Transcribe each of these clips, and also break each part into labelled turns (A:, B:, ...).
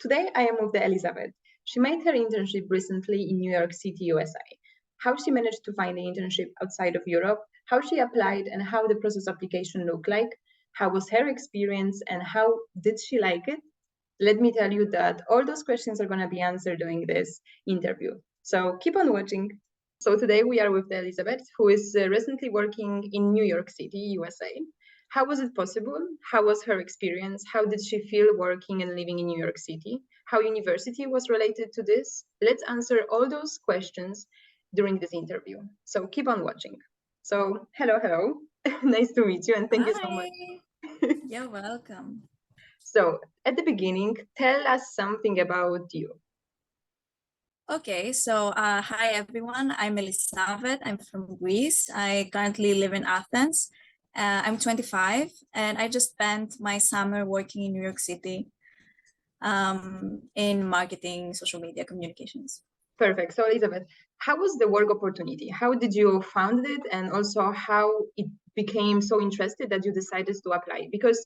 A: Today I am with the Elisavet. She made her internship recently in New York City, USA. How she managed to find the internship outside of Europe, how she applied and how the process application looked like, how was her experience and how did she like it? Let me tell you that all those questions are going to be answered during this interview. So keep on watching. So today we are with Elisavet, who is recently working in New York City, USA. How was it possible? How was her experience? How did she feel working and living in New York City? How university was related to this? Let's answer all those questions during this interview. So keep on watching. So hello. Nice to meet you and thank you so much.
B: You're welcome.
A: So at the beginning, tell us something about you.
B: Okay, so hi everyone, I'm Elisavet, I'm from Greece. I currently live in Athens. I'm 25 and I just spent my summer working in New York City in marketing, social media, communications.
A: Perfect. So Elisavet, how was the work opportunity? How did you found it? And also how it became so interested that you decided to apply? Because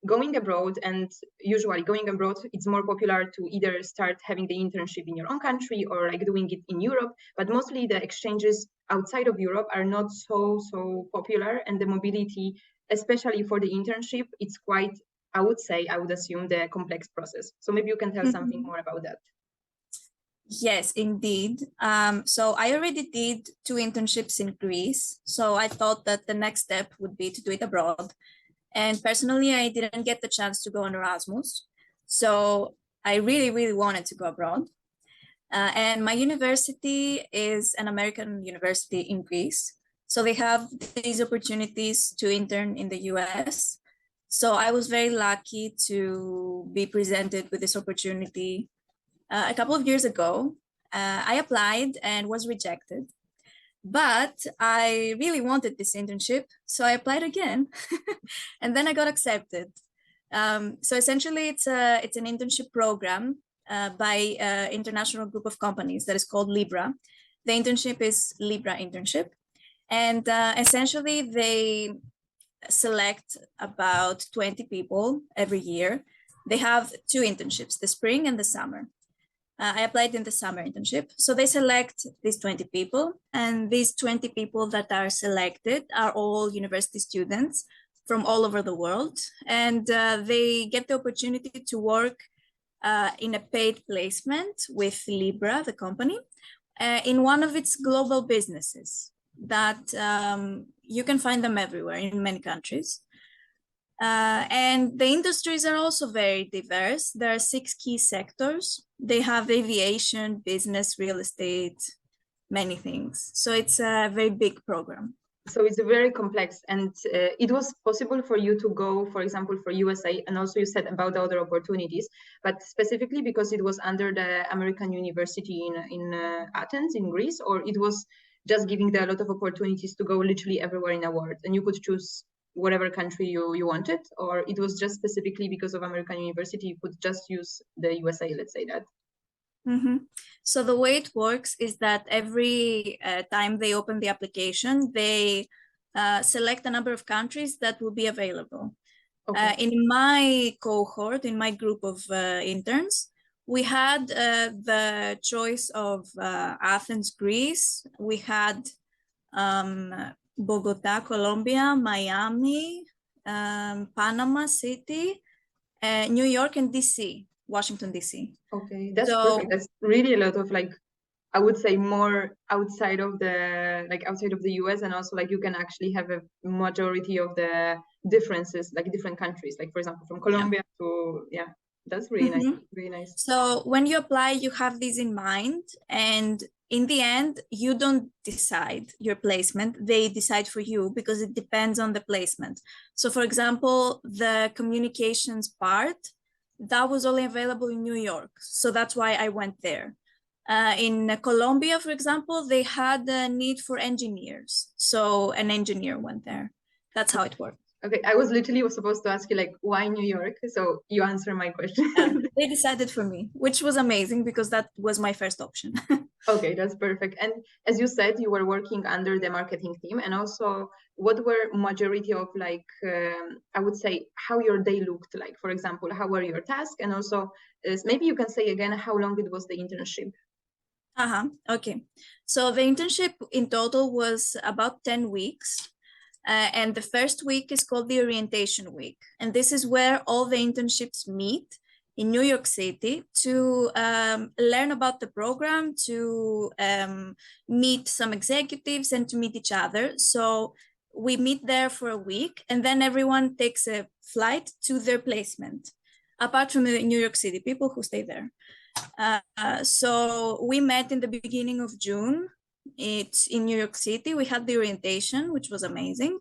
A: going abroad and usually going abroad, it's more popular to either start having the internship in your own country or like doing it in Europe, but mostly the exchanges outside of Europe are not so popular, and the mobility, especially for the internship, it's quite, I would assume, the complex process. So maybe you can tell something more about that.
B: Yes, indeed. So I already did 2 internships in Greece. So I thought that the next step would be to do it abroad. And personally, I didn't get the chance to go on Erasmus. So I really wanted to go abroad. And my university is an American university in Greece. So they have these opportunities to intern in the US. So I was very lucky to be presented with this opportunity a couple of years ago. I applied and was rejected. But I really wanted this internship, so I applied again, and then I got accepted. So essentially, it's an internship program by an international group of companies that is called Libra. The internship is Libra internship, and essentially they select about 20 people every year. They have 2 internships, the spring and the summer. I applied in the summer internship. So they select these 20 people, and these 20 people that are selected are all university students from all over the world. And they get the opportunity to work in a paid placement with Libra, the company, in one of its global businesses that you can find them everywhere in many countries. And the industries are also very diverse. There are 6 key sectors. They have aviation, business, real estate, many things. So it's a very big program.
A: So it's very complex, and it was possible for you to go, for example, for USA, and also you said about the other opportunities, but specifically because it was under the American University in Athens, in Greece, or it was just giving them a lot of opportunities to go literally everywhere in the world, and you could choose whatever country you wanted, or it was just specifically because of American University, you could just use the USA, let's say that.
B: So the way it works is that every time they open the application, they select a number of countries that will be available. Okay. In my cohort, in my group of interns, we had the choice of Athens, Greece. We had Bogota, Colombia, Miami, Panama City, New York, and DC, Washington, DC.
A: Okay, that's perfect. That's really a lot of, like, I would say, more outside of the US, and also like you can actually have a majority of the differences, like different countries, like for example from Colombia to that's really nice. Really nice.
B: So when you apply, you have this in mind, and in the end, you don't decide your placement. They decide for you because it depends on the placement. So for example, the communications part, that was only available in New York. So that's why I went there. In Colombia, for example, they had a need for engineers. So an engineer went there. That's how it worked.
A: Okay, I was supposed to ask you, like, why New York? So you answered my question.
B: They decided for me, which was amazing because that was my first option.
A: Okay, that's perfect. And as you said, you were working under the marketing team, and also what were majority of like, I would say, how your day looked like? For example, how were your tasks? And also, maybe you can say again how long it was the internship.
B: Okay. So the internship in total was about 10 weeks. And the first week is called the orientation week. And this is where all the internships meet in New York City to learn about the program, to meet some executives and to meet each other. So we meet there for a week and then everyone takes a flight to their placement, apart from the New York City people who stay there. So we met in the beginning of June. It's in New York City. We had the orientation, which was amazing.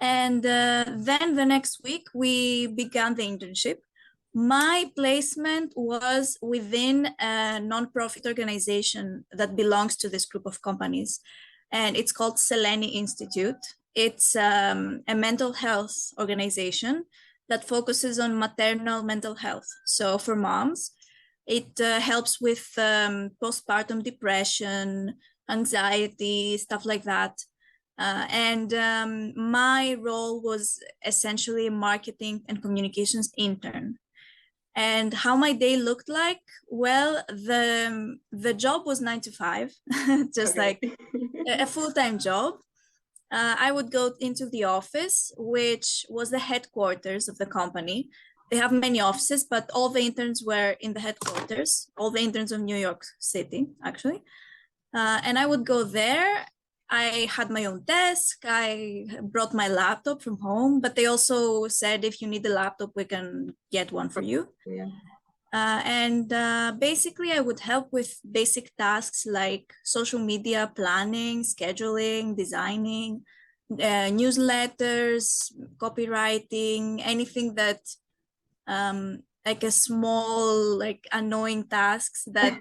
B: And then the next week, we began the internship. My placement was within a nonprofit organization that belongs to this group of companies. And it's called Seleni Institute. It's a mental health organization that focuses on maternal mental health. So for moms, it helps with postpartum depression, anxiety, stuff like that. And my role was essentially a marketing and communications intern. And how my day looked like, well, the job was 9 to 5, just like a full-time job. I would go into the office, which was the headquarters of the company. They have many offices, but all the interns were in the headquarters, all the interns of New York City, actually. And I would go there. I had my own desk. I brought my laptop from home, but they also said, if you need a laptop, we can get one for you.
A: Yeah.
B: And basically, I would help with basic tasks like social media planning, scheduling, designing, newsletters, copywriting, anything that like a small, like annoying tasks that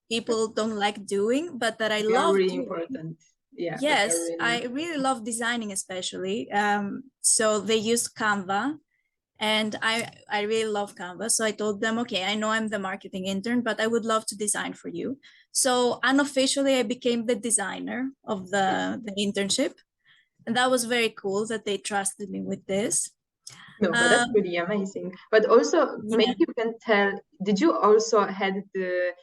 B: people don't like doing, but that I
A: They are
B: love
A: really
B: doing.
A: important. Yeah.
B: Yes, I really love designing, especially. So they used Canva. And I really love Canva. So I told them, okay, I know I'm the marketing intern, but I would love to design for you. So unofficially, I became the designer of the internship. And that was very cool that they trusted me with this.
A: No, but that's pretty amazing. But also, maybe
B: Yeah.
A: you can tell, did you also had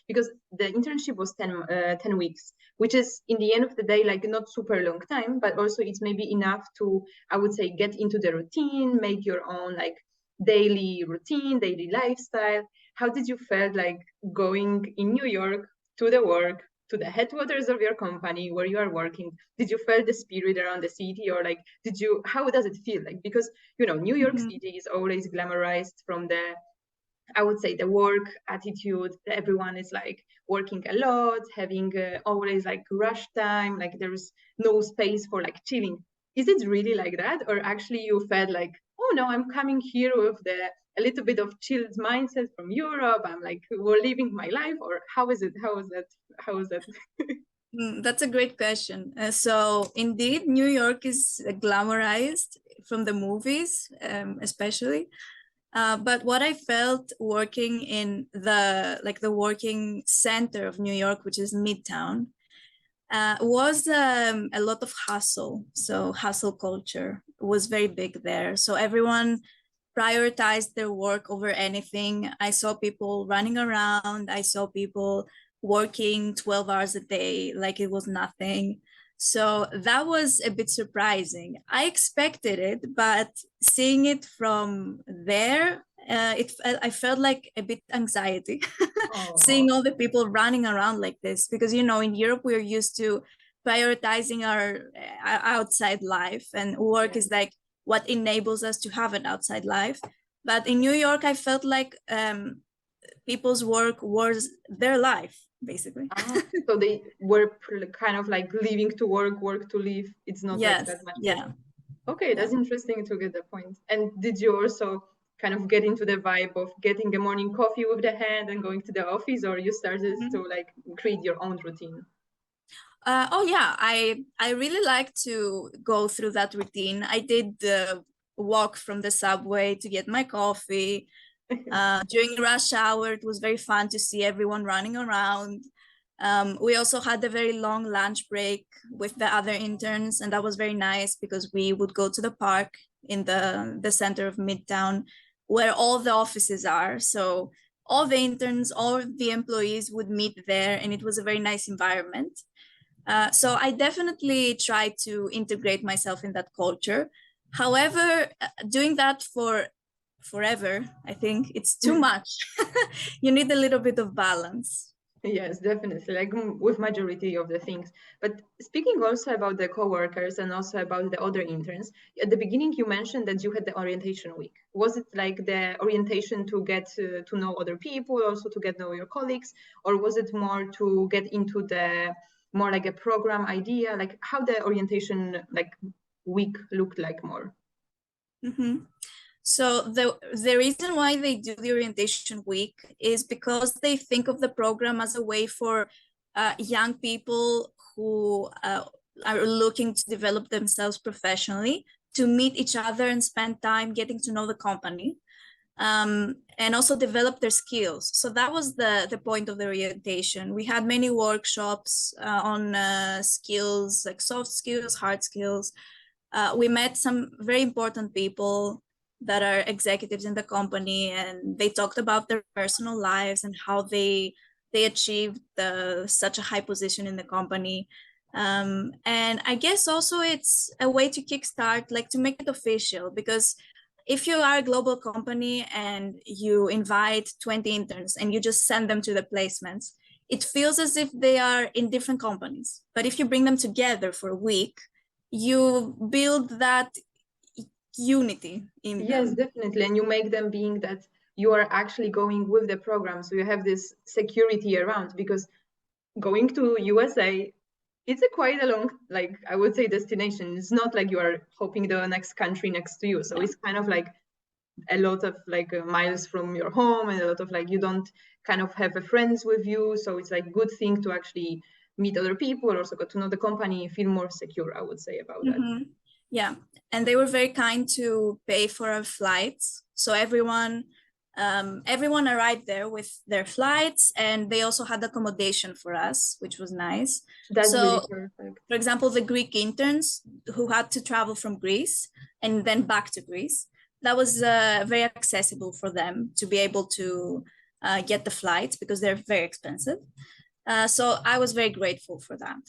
A: because the internship was 10 weeks, which is in the end of the day, like not super long time, but also it's maybe enough to, I would say, get into the routine, make your own like daily routine, daily lifestyle. How did you feel like going in New York to the work, to the headquarters of your company where you are working? Did you feel the spirit around the city, or like how does it feel like? Because New York City is always glamorized from the, I would say, the work attitude. Everyone is like working a lot, having always like rush time, like there's no space for like chilling. Is it really like that, or actually you felt like, oh no, I'm coming here with a little bit of chilled mindset from Europe, I'm like, we're living my life? Or how is it? How is that?
B: That's a great question. So indeed, New York is glamorized from the movies, especially. But what I felt working in the working center of New York, which is Midtown, was a lot of hustle. So hustle culture was very big there. So everyone prioritized their work over anything. I saw people running around. I saw people working 12 hours a day like it was nothing. So that was a bit surprising. I expected it, but seeing it from there, I felt like a bit anxiety seeing all the people running around like this, because in Europe we're used to prioritizing our outside life, and work is like what enables us to have an outside life. But in New York, I felt like people's work was their life, basically.
A: So they were kind of like living to work, work to live. It's not like that much.
B: Yeah.
A: Okay, that's interesting to get the point. And did you also kind of get into the vibe of getting a morning coffee with the hand and going to the office, or you started to like create your own routine?
B: Oh yeah, I really like to go through that routine. I did walk from the subway to get my coffee. During rush hour, it was very fun to see everyone running around. We also had a very long lunch break with the other interns, and that was very nice because we would go to the park in the center of Midtown where all the offices are. So all the interns, all the employees would meet there, and it was a very nice environment. So I definitely try to integrate myself in that culture. However, doing that for forever, I think it's too much. You need a little bit of balance.
A: Yes, definitely, like with majority of the things. But speaking also about the coworkers and also about the other interns, at the beginning you mentioned that you had the orientation week. Was it like the orientation to get to know other people, also to get to know your colleagues, or was it more to get into the more like a program idea? Like how the orientation like week looked like more?
B: Mm-hmm. So the reason why they do the orientation week is because they think of the program as a way for young people who are looking to develop themselves professionally to meet each other and spend time getting to know the company, and also develop their skills. So that was the point of the orientation. We had many workshops on skills, like soft skills, hard skills. We met some very important people that are executives in the company, and they talked about their personal lives and how they achieved such a high position in the company. And I guess also it's a way to kickstart, like to make it official, because if you are a global company and you invite 20 interns and you just send them to the placements, it feels as if they are in different companies. But if you bring them together for a week, you build that unity in
A: Yes,
B: them.
A: definitely. And you make them being that you are actually going with the program. So you have this security around, because going to USA, it's a quite a long, like I would say, destination. It's not like you are hoping the next country next to you. So
B: Yeah.
A: it's kind of like a lot of like miles from your home, and a lot of like you don't kind of have a friends with you. So it's like good thing to actually meet other people, also get to know the company, feel more secure, I would say, about that.
B: Mm-hmm. Yeah, and they were very kind to pay for our flights. So everyone arrived there with their flights, and they also had accommodation for us, which was nice.
A: That's really
B: So,
A: perfect.
B: for example, the Greek interns who had to travel from Greece and then back to Greece, that was very accessible for them to be able to get the flights because they're very expensive. So I was very grateful for that.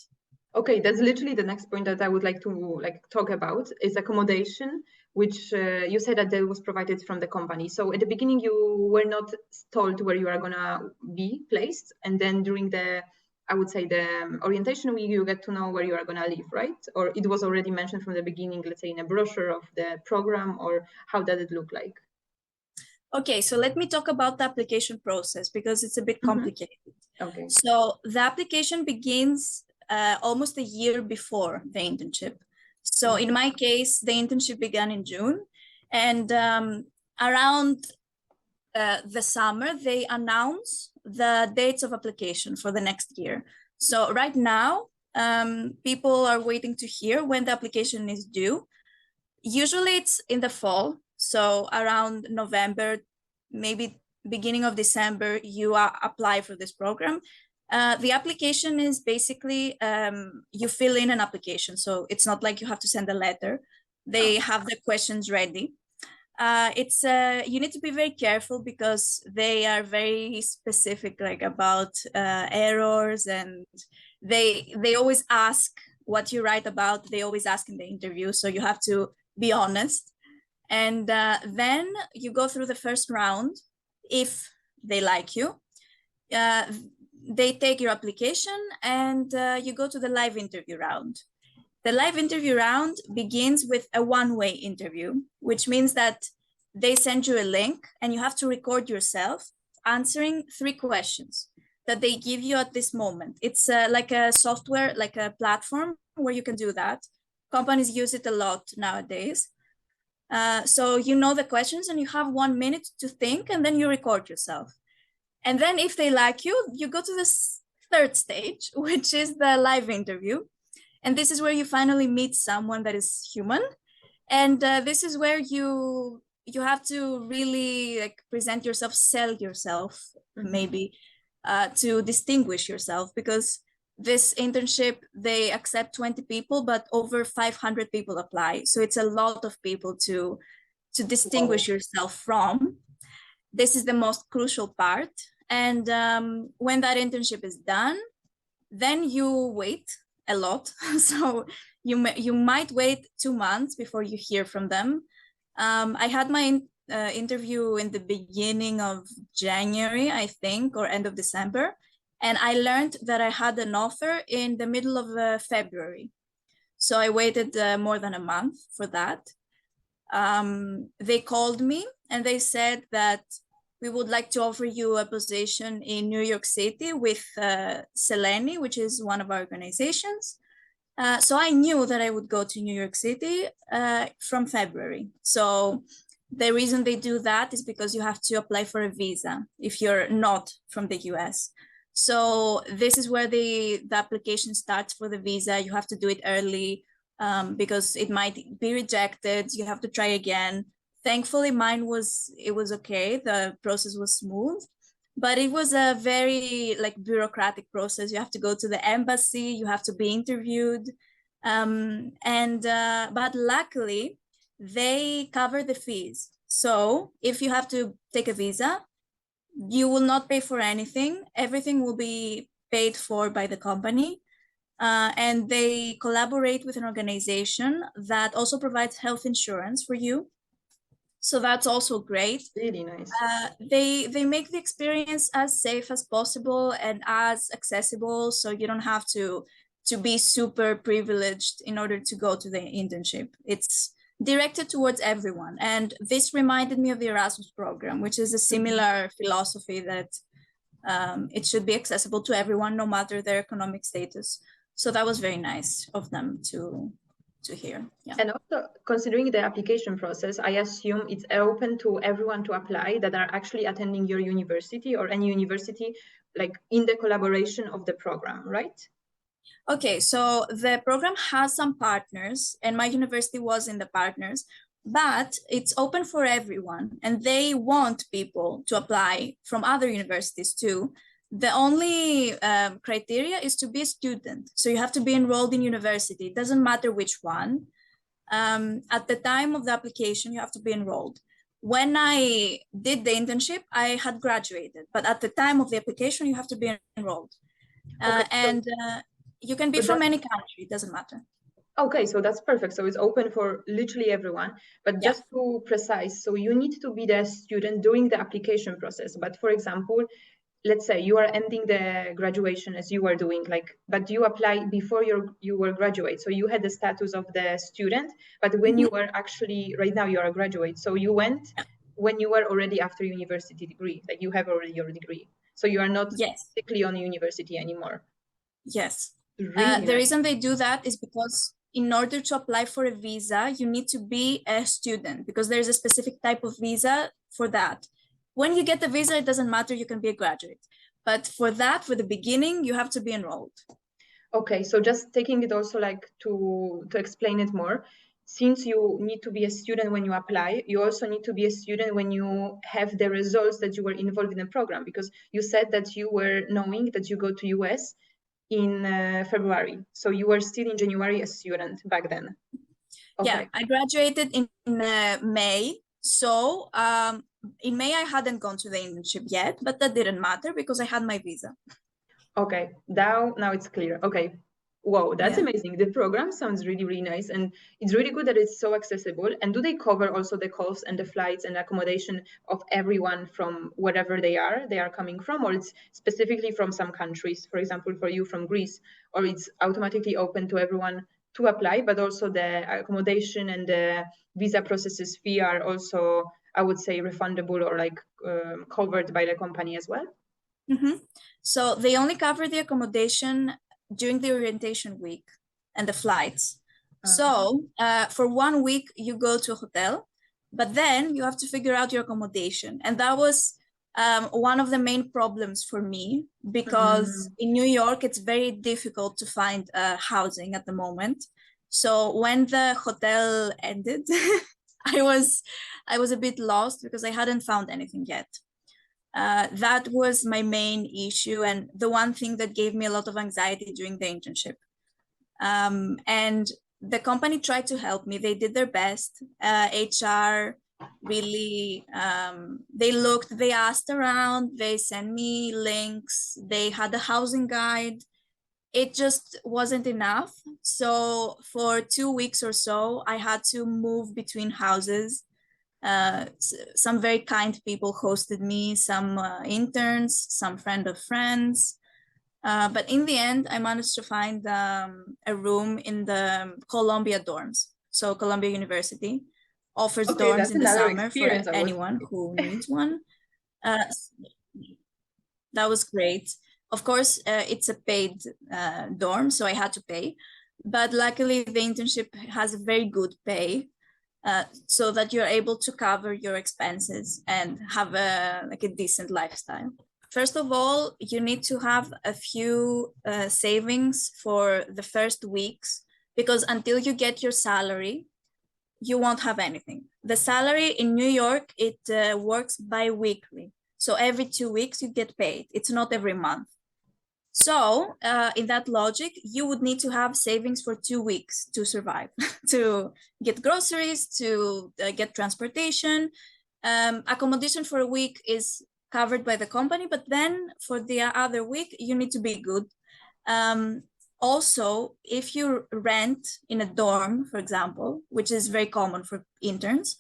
A: Okay, that's literally the next point that I would like to like talk about is accommodation, which you said that that was provided from the company. So at the beginning, you were not told where you are gonna be placed, and then during the, I would say, the orientation week, you get to know where you are gonna live, right? Or it was already mentioned from the beginning, let's say in a brochure of the program, or how does it look like?
B: Okay, so let me talk about the application process because it's a bit complicated.
A: Okay.
B: So the application begins almost a year before the internship. So in my case, the internship began in June, and around the summer, they announce the dates of application for the next year. So right now, people are waiting to hear when the application is due. Usually it's in the fall, so around November, maybe beginning of December, you apply for this program. The application is basically you fill in an application, so it's not like you have to send a letter. They have the questions ready. It's you need to be very careful because they are very specific, like about errors, and they always ask what you write about. They always ask in the interview, so you have to be honest. And then you go through the first round. If they like you, they take your application, and you go to the live interview round. The live interview round begins with a one-way interview, which means that they send you a link and you have to record yourself answering 3 questions that they give you at this moment. It's like a software, like a platform where you can do that. Companies use it a lot nowadays. So you know the questions and you have 1 minute to think, and then you record yourself. And then if they like you, you go to the third stage, which is the live interview. And this is where you finally meet someone that is human. And this is where you have to really like present yourself, sell yourself, maybe. to distinguish yourself, because this internship, they accept 20 people, but over 500 people apply. So it's a lot of people to distinguish yourself from. This is the most crucial part. And when that internship is done, then you wait a lot. So you might wait 2 months before you hear from them. I had my interview in the beginning of January, I think, or end of December. And I learned that I had an offer in the middle of February. So I waited more than a month for that. They called me and they said that we would like to offer you a position in New York City with Seleni, which is one of our organizations. So I knew that I would go to New York City from February. So the reason they do that is because you have to apply for a visa if you're not from the US. So this is where the application starts for the visa. You have to do it early because it might be rejected. You have to try again. Thankfully, mine was okay. The process was smooth, but it was a very bureaucratic process. You have to go to the embassy, you have to be interviewed. But luckily, they cover the fees. So if you have to take a visa, you will not pay for anything. Everything will be paid for by the company. And they collaborate with an organization that also provides health insurance for you. So that's also great.
A: Really nice.
B: They make the experience as safe as possible and as accessible, so you don't have to be super privileged in order to go to the internship. It's directed towards everyone. And this reminded me of the Erasmus program, which is a similar philosophy that it should be accessible to everyone, no matter their economic status. So that was very nice of them to hear. Yeah.
A: And also, considering the application process, I assume it's open to everyone to apply that are actually attending your university or any university, like in the collaboration of the program, right?
B: Okay, so the program has some partners, and my university was in the partners, but it's open for everyone, and they want people to apply from other universities too. The only criteria is to be a student. So you have to be enrolled in university. It doesn't matter which one. At the time of the application, you have to be enrolled. When I did the internship, I had graduated, but at the time of the application, you have to be enrolled. Okay, you can be from any country, it doesn't matter.
A: Okay, so that's perfect. So it's open for literally everyone. But just to precise, so you need to be the student during the application process. But for example, let's say you are ending the graduation as you were doing, but you apply before you were graduate. So you had the status of the student, but when you were actually, right now you are a graduate. So you went when you were already after university degree, like you have already your degree. So you are not strictly on university anymore.
B: Yes. Really the reason they do that is because in order to apply for a visa, you need to be a student, because there's a specific type of visa for that. When you get the visa, it doesn't matter, you can be a graduate. But for that, for the beginning, you have to be enrolled. Okay, so just taking it also to explain it more, since you need to be a student when you apply, you also need to be a student when you have the results that you were involved in the program, because you said that you were knowing that you go to US in February. So you were still in January a student back then. Okay. Yeah, I graduated in May. So in May, I hadn't gone to the internship yet, but that didn't matter because I had my visa. Okay, now it's clear. Okay. Wow, that's amazing. The program sounds really, really nice. And it's really good that it's so accessible. And do they cover also the costs and the flights and accommodation of everyone from wherever they are coming from? Or it's specifically from some countries, for example, for you from Greece, or it's automatically open to everyone to apply, but also the accommodation and the visa processes fee are also, I would say, refundable or covered by the company as well? Mm-hmm. So they only cover the accommodation during the orientation week and the flights. So for 1 week, you go to a hotel, but then you have to figure out your accommodation. And that was one of the main problems for me, because in New York, it's very difficult to find housing at the moment. So when the hotel ended, I was a bit lost because I hadn't found anything yet. That was my main issue and the one thing that gave me a lot of anxiety during the internship. And the company tried to help me. They did their best. HR really, they asked around, they sent me links, they had a housing guide. It just wasn't enough. So for 2 weeks or so, I had to move between houses. Some very kind people hosted me, some interns, some friend of friends. But in the end, I managed to find a room in the Columbia dorms. So Columbia University offers dorms in the summer for anyone who needs one. That was great. Of course, it's a paid dorm, so I had to pay. But luckily, the internship has a very good pay, so that you're able to cover your expenses and have a decent lifestyle. First of all, you need to have a few savings for the first weeks, because until you get your salary, you won't have anything. The salary in New York, it works bi-weekly. So every 2 weeks you get paid. It's not every month. So in that logic, you would need to have savings for 2 weeks to survive, to get groceries, to get transportation. Accommodation for a week is covered by the company, but then for the other week, you need to be good. Also, if you rent in a dorm, for example, which is very common for interns,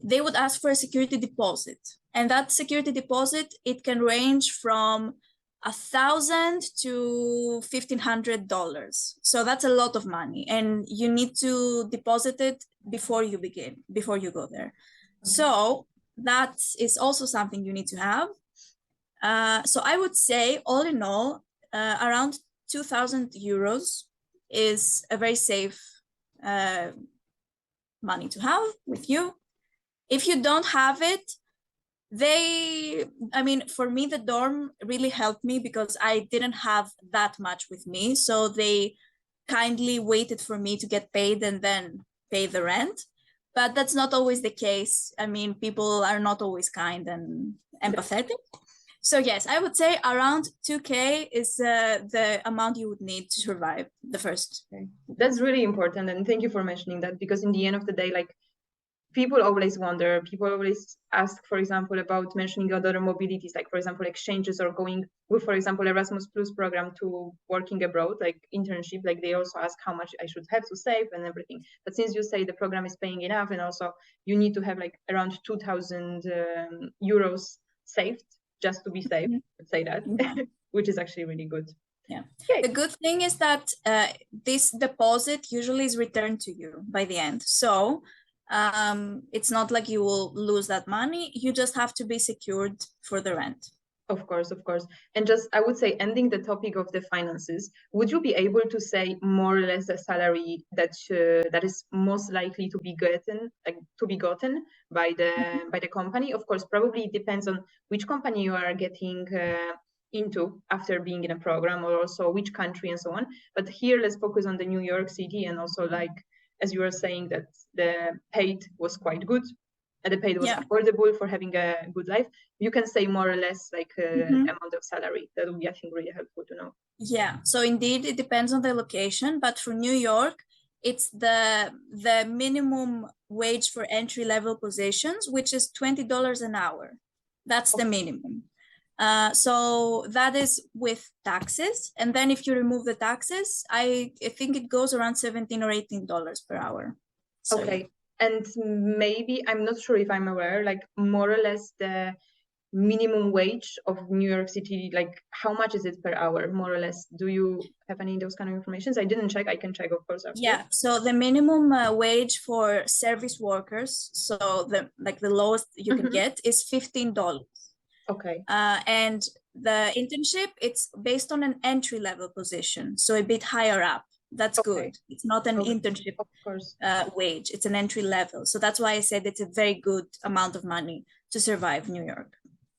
B: they would ask for a security deposit. And that security deposit, it can range from $1,000 to $1,500. So that's a lot of money. And you need to deposit it before you go there. So that is also something you need to have. So I would say, all in all, around 2,000 euros is a very safe money to have with you. If you don't have it, for me, the dorm really helped me because I didn't have that much with me. So they kindly waited for me to get paid and then pay the rent. But that's not always the case. I mean, people are not always kind and empathetic. So yes, I would say around 2K is the amount you would need to survive the first.
A: Okay. That's really important. And thank you for mentioning that, because in the end of the day, like, people always wonder, people always ask, for example, about mentioning other mobilities, like, for example, exchanges or going with, for example, Erasmus Plus program to working abroad, like internship, like they also ask how much I should have to save and everything. But since you say the program is paying enough, and also you need to have like around 2,000 euros saved just to be safe, let's say that, which is actually really good.
B: Yeah. Okay. The good thing is that this deposit usually is returned to you by the end. So it's not like you will lose that money. You just have to be secured for the rent.
A: Of course, of course. And just, I would say, ending the topic of the finances, would you be able to say more or less the salary that is most likely to be gotten by the company? Of course, probably it depends on which company you are getting into after being in a program, or also which country and so on. But here, let's focus on the New York City, and also, like, as you were saying, that the paid was quite good, and the paid was affordable for having a good life. You can say more or less like amount of salary. That would be, I think, really helpful to know.
B: Yeah, so indeed it depends on the location, but for New York, it's the minimum wage for entry-level positions, which is $20 an hour. That's the minimum. So that is with taxes. And then if you remove the taxes, I think it goes around $17 or $18 per hour. So,
A: okay. Yeah. And maybe, I'm not sure if I'm aware, like more or less the minimum wage of New York City, like how much is it per hour, more or less? Do you have any of those kind of information? I didn't check. I can check, of course, after.
B: Yeah, so the minimum wage for service workers, so the lowest you can get is $15.
A: Okay.
B: And the internship, it's based on an entry-level position, so a bit higher up. That's good. It's not an internship
A: of course.
B: Wage. It's an entry level. So that's why I said it's a very good amount of money to survive New York.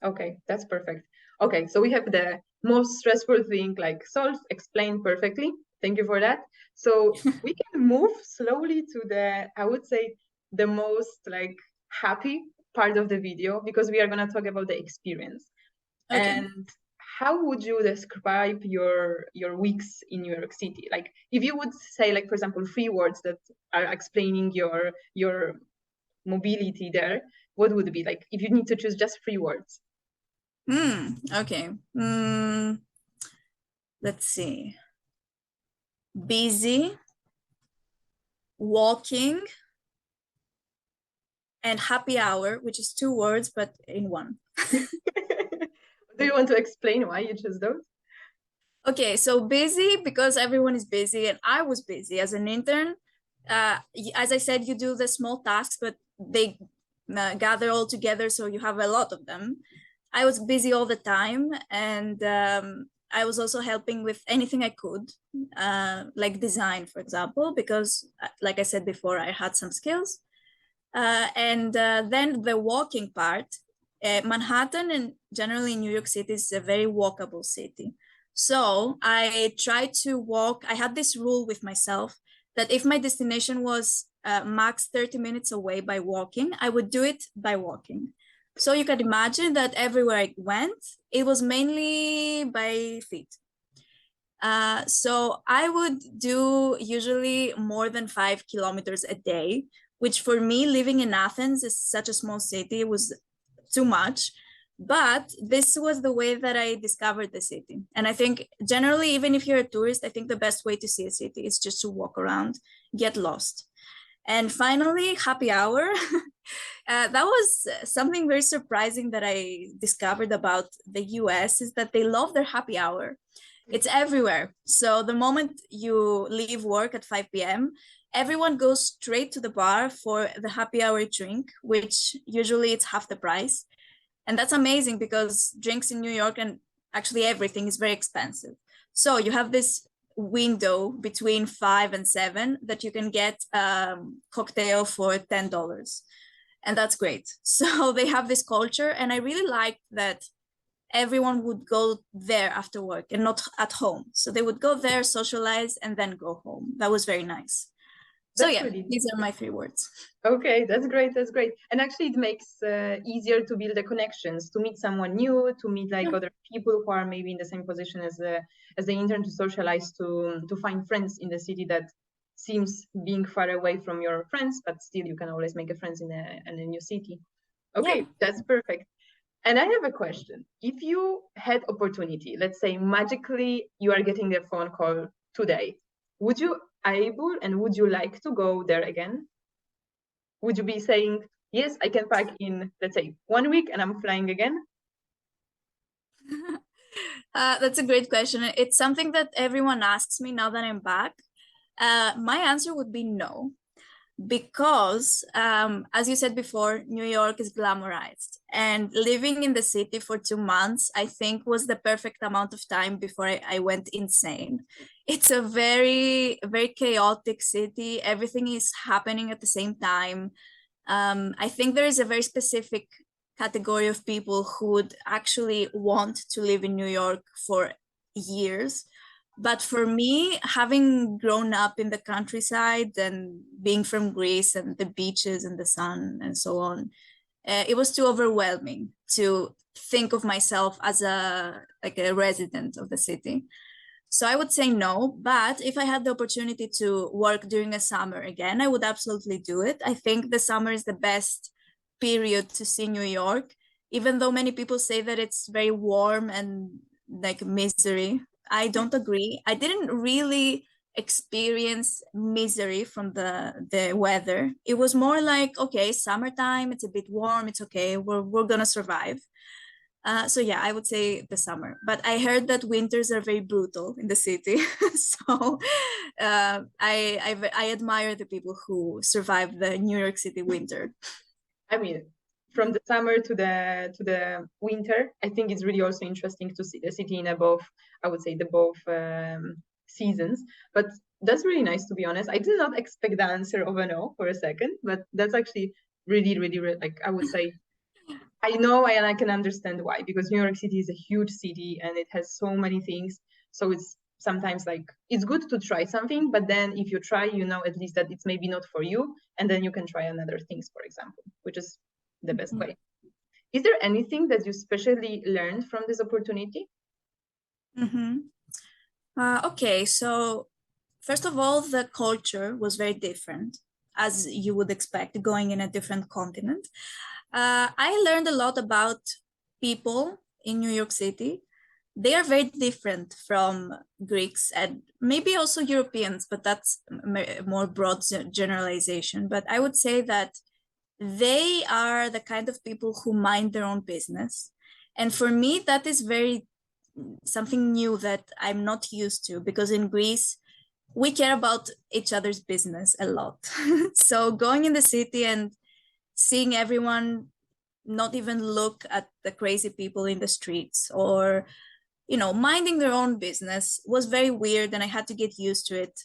A: Okay, that's perfect. Okay, so we have the most stressful thing like solved, explained perfectly. Thank you for that. So we can move slowly to the, I would say, the most like happy part of the video, because we are going to talk about the experience.
B: Okay.
A: And how would you describe your weeks in New York City? Like, if you would say, like, for example, 3 words that are explaining your mobility there, what would it be? Like, if you need to choose just 3 words.
B: Okay. Let's see. Busy, walking, and happy hour, which is 2 words, but in one.
A: Do you want to explain why you chose those?
B: Okay, so busy because everyone is busy, and I was busy as an intern. As I said, you do the small tasks, but they gather all together, so you have a lot of them. I was busy all the time, and I was also helping with anything I could, like design, for example, because, like I said before, I had some skills. And then the walking part, Manhattan and generally New York City is a very walkable city. So I tried to walk. I had this rule with myself that if my destination was max 30 minutes away by walking, I would do it by walking. So you can imagine that everywhere I went, it was mainly by feet. So I would do usually more than 5 kilometers a day, which for me, living in Athens is such a small city, was too much. But this was the way that I discovered the city. And I think generally, even if you're a tourist, I think the best way to see a city is just to walk around, get lost. And finally, happy hour. That was something very surprising that I discovered about the US is that they love their happy hour. It's everywhere. So the moment you leave work at 5 p.m., everyone goes straight to the bar for the happy hour drink, which usually it's half the price. And that's amazing because drinks in New York and actually everything is very expensive. So you have this window between 5 and 7 that you can get cocktail for $10. And that's great. So they have this culture. And I really like that everyone would go there after work and not at home. So they would go there, socialize, and then go home. That was very nice. So
A: That's
B: yeah,
A: really
B: these are my 3 words.
A: okay. That's great. That's great. And actually, it makes easier to build the connections, to meet someone new, to meet like other people who are maybe in the same position as the intern, to socialize, to find friends in the city that seems being far away from your friends, but still you can always make a friends in a new city. Okay,
B: Yeah.
A: that's perfect. And I have a question. If you had opportunity, let's say magically you are getting a phone call today, would you able and would you like to go there again? Would you be saying, yes, I can pack in, let's say, 1 week and I'm flying again?
B: That's a great question. It's something that everyone asks me now that I'm back. My answer would be no, because as you said before, New York is glamorized, and living in the city for 2 months, I think, was the perfect amount of time before I went insane. It's a very, very chaotic city. Everything is happening at the same time. I think there is a very specific category of people who would actually want to live in New York for years. But for me, having grown up in the countryside and being from Greece and the beaches and the sun and so on, it was too overwhelming to think of myself as a resident of the city. So I would say no, but if I had the opportunity to work during a summer again, I would absolutely do it. I think the summer is the best period to see New York, even though many people say that it's very warm and like misery. I don't agree. I didn't really experience misery from the weather. It was more like, okay, summertime, it's a bit warm, it's okay, we're gonna survive. So yeah, I would say the summer. But I heard that winters are very brutal in the city. So I admire the people who survive the New York City winter.
A: I mean, from the summer to the winter, I think it's really also interesting to see the city in both, I would say, the both seasons. But that's really nice, to be honest. I did not expect the answer of a no for a second, but that's actually really, really, like I would say, I know and I can understand why, because New York City is a huge city and it has so many things. So it's sometimes like it's good to try something, but then if you try, you know at least that it's maybe not for you, and then you can try another things, for example, which is the best way. Is there anything that you especially learned from this opportunity?
B: Okay, so first of all, the culture was very different, as you would expect, going in a different continent. I learned a lot about people in New York City. They are very different from Greeks and maybe also Europeans, but that's a more broad generalization. But I would say that they are the kind of people who mind their own business. And for me, that is very something new that I'm not used to, because in Greece, we care about each other's business a lot. So going in the city and seeing everyone not even look at the crazy people in the streets, or minding their own business, was very weird, and I had to get used to it.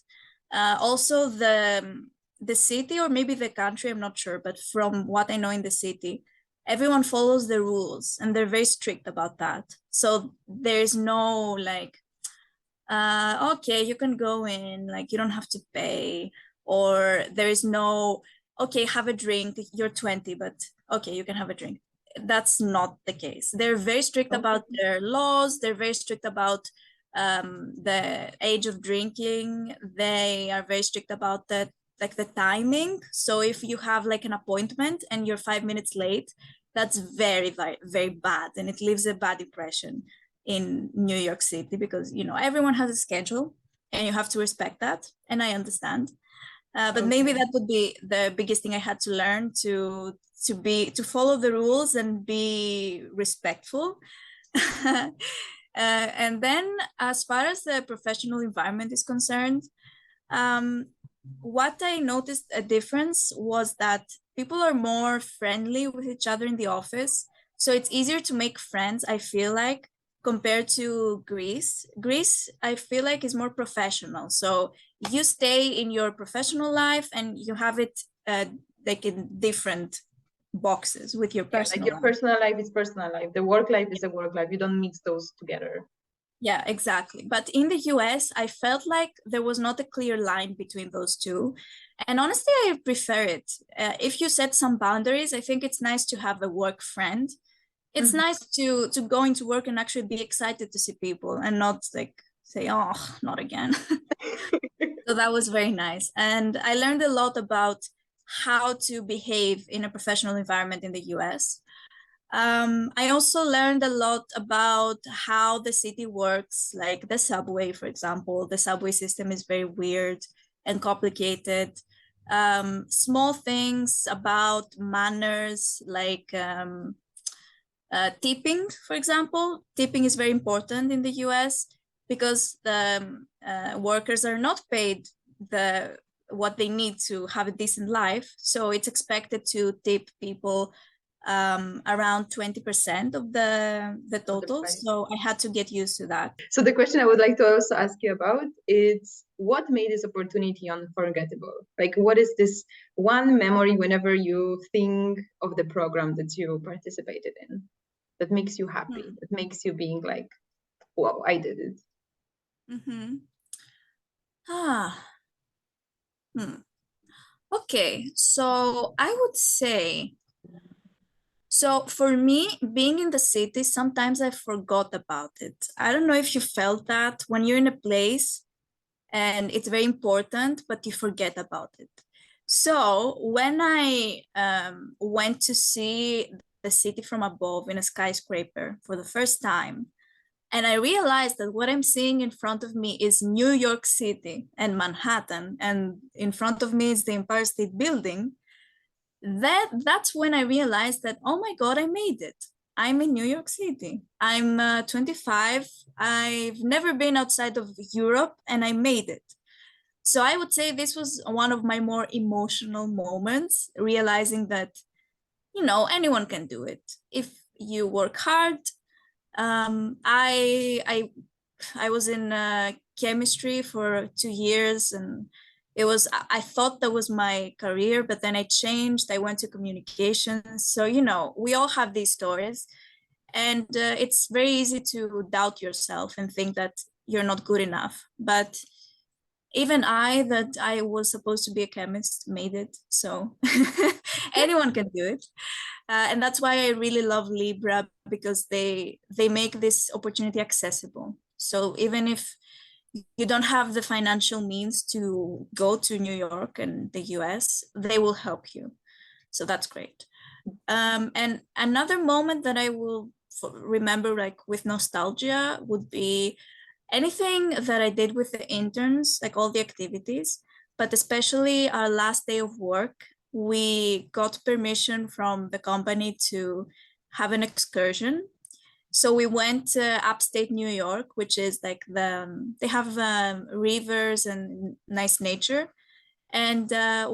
B: Also, the city, or maybe the country, I'm not sure, but from what I know in the city, everyone follows the rules and they're very strict about that. So there's no like, okay, you can go in, like you don't have to pay, or there is no, okay, have a drink, you're 20, but okay, you can have a drink. That's not the case. They're very strict about their laws. They're very strict about the age of drinking. They are very strict about the timing. So if you have like an appointment and you're 5 minutes late, that's very, very, very bad, and it leaves a bad impression in New York City, because everyone has a schedule and you have to respect that, and I understand. But maybe that would be the biggest thing I had to learn, to follow the rules and be respectful. And then as far as the professional environment is concerned, what I noticed a difference was that people are more friendly with each other in the office. So it's easier to make friends, I feel like, compared to Greece. Greece, I feel like, is more professional. So you stay in your professional life and you have it like in different boxes with your personal
A: life. Like your personal life is personal life. The work life is a work life. You don't mix those together.
B: Yeah, exactly. But in the US, I felt like there was not a clear line between those two. And honestly, I prefer it. If you set some boundaries, I think it's nice to have a work friend. It's nice to go into work and actually be excited to see people, and not like say, oh, not again. So that was very nice. And I learned a lot about how to behave in a professional environment in the US. I also learned a lot about how the city works, like the subway, for example. The subway system is very weird and complicated. Small things about manners, like tipping, for example. Tipping is very important in the US because the workers are not paid what they need to have a decent life. So it's expected to tip people around 20% of the total. So I had to get used to that.
A: So the question I would like to also ask you about is, what made this opportunity unforgettable? Like, what is this one memory whenever you think of the program that you participated in that makes you happy, that makes you being like, wow, I did it?
B: Okay, so I would say, so for me, being in the city, sometimes I forgot about it. I don't know if you felt that when you're in a place and it's very important, but you forget about it. So when I went to see the city from above in a skyscraper for the first time, and I realized that what I'm seeing in front of me is New York City and Manhattan, and in front of me is the Empire State Building, that's when I realized that, oh my God, I made it. I'm in New York City. I'm 25. I've never been outside of Europe, and I made it. So I would say this was one of my more emotional moments, realizing that, anyone can do it if you work hard. I was in chemistry for 2 years, and I thought that was my career, but then I changed. I went to communications. So, we all have these stories, and it's very easy to doubt yourself and think that you're not good enough. But even that I was supposed to be a chemist made it. So anyone can do it. And that's why I really love Libra, because they make this opportunity accessible. So even if you don't have the financial means to go to New York and the US, they will help you. So that's great. And another moment that I will remember like with nostalgia would be anything that I did with the interns, like all the activities, but especially our last day of work, we got permission from the company to have an excursion. So we went to upstate New York, which is like they have rivers and nice nature. And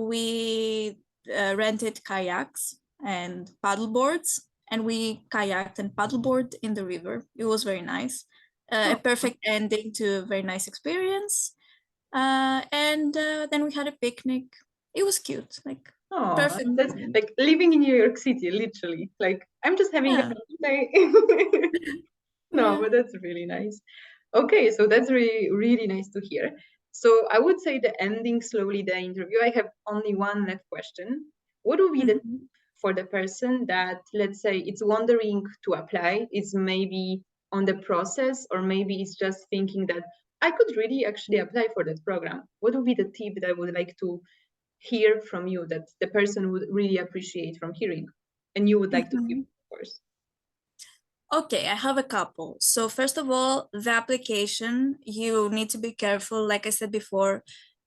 B: we rented kayaks and paddle boards, and we kayaked and paddleboard in the river. It was very nice. A
A: Oh,
B: perfect ending to a very nice experience. And then we had a picnic. It was cute, like
A: oh,
B: perfect
A: that's
B: moment.
A: like living in New York City, literally. Like I'm just having a
B: Yeah,
A: fun day. No,
B: yeah.
A: but that's really nice. Okay, so that's really, really nice to hear. So I would say the ending slowly the interview. I have only one last question. What would be the
B: Mhm.
A: for the person that, let's say, it's wondering to apply, is maybe on the process, or maybe it's just thinking that I could really actually apply for that program? What would be the tip that I would like to hear from you that the person would really appreciate from hearing, and you would like to give,
B: Mhm.
A: of course?
B: Okay, I have a couple. So first of all, the application, you need to be careful, like I said before,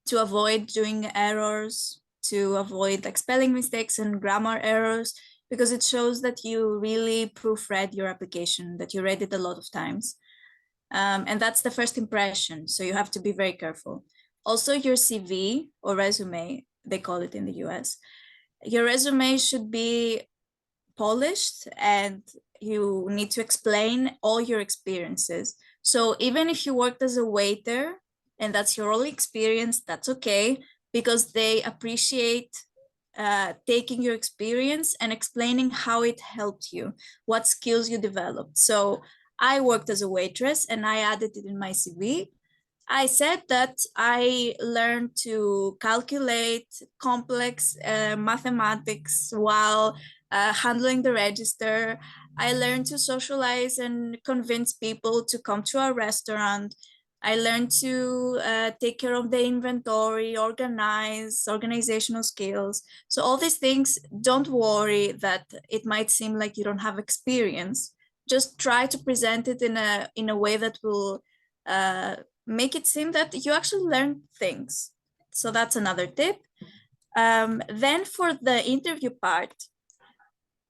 B: to avoid doing errors, to avoid like spelling mistakes and grammar errors, because it shows that you really proofread your application, that you read it a lot of times. And that's the first impression. So you have to be very careful. Also, your CV or resume, they call it in the US, your resume should be polished, and you need to explain all your experiences. So even if you worked as a waiter and that's your only experience, that's okay, because they appreciate taking your experience and explaining how it helped you, what skills you developed. So I worked as a waitress and I added it in my CV. I said that I learned to calculate complex mathematics while handling the register. I learned to socialize and convince people to come to our restaurant. I learned to take care of the inventory, organizational skills. So all these things, don't worry that it might seem like you don't have experience. Just try to present it in a way that will make it seem that you actually learn things. So that's another tip. Then for the interview part,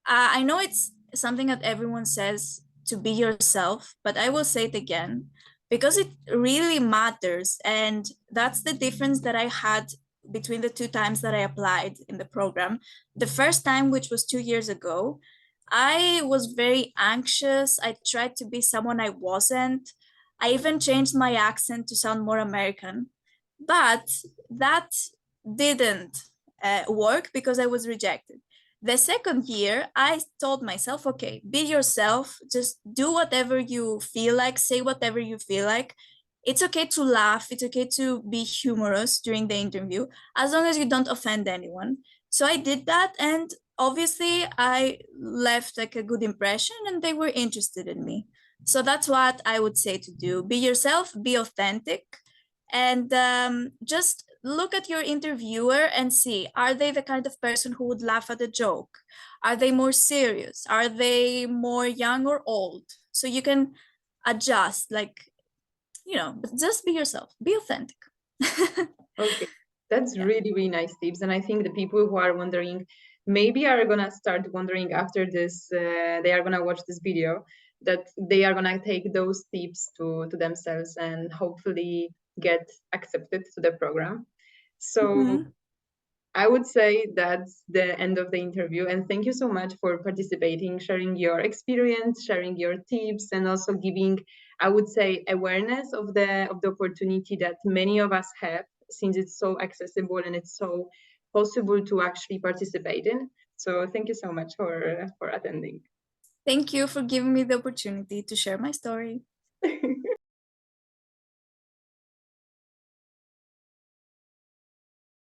B: I know it's something that everyone says to be yourself, but I will say it again because it really matters. And that's the difference that I had between the two times that I applied in the program. The first time, which was 2 years ago, I was very anxious. I tried to be someone I wasn't. I even changed my accent to sound more American. But that didn't work because I was rejected. The second year, I told myself, okay, be yourself, just do whatever you feel like, say whatever you feel like. It's okay to laugh, it's okay to be humorous during the interview, as long as you don't offend anyone. So I did that, and obviously, I left like a good impression, and they were interested in me. So that's what I would say to do. Be yourself, be authentic, and just look at your interviewer and see, are they the kind of person who would laugh at a joke? Are they more serious? Are they more young or old? So you can adjust, like, but just be yourself, be authentic.
A: Okay, that's
B: Yeah.
A: really, really nice tips. And I think the people who are wondering, maybe are gonna start wondering after this, they are gonna watch this video, that they are gonna take those tips to themselves and hopefully get accepted to the program. So
B: Mhm.
A: I would say that's the end of the interview. And thank you so much for participating, sharing your experience, sharing your tips, and also giving, I would say, awareness of the opportunity that many of us have, since it's so accessible and it's so possible to actually participate in. So thank you so much for attending.
B: Thank you for giving me the opportunity to share my story.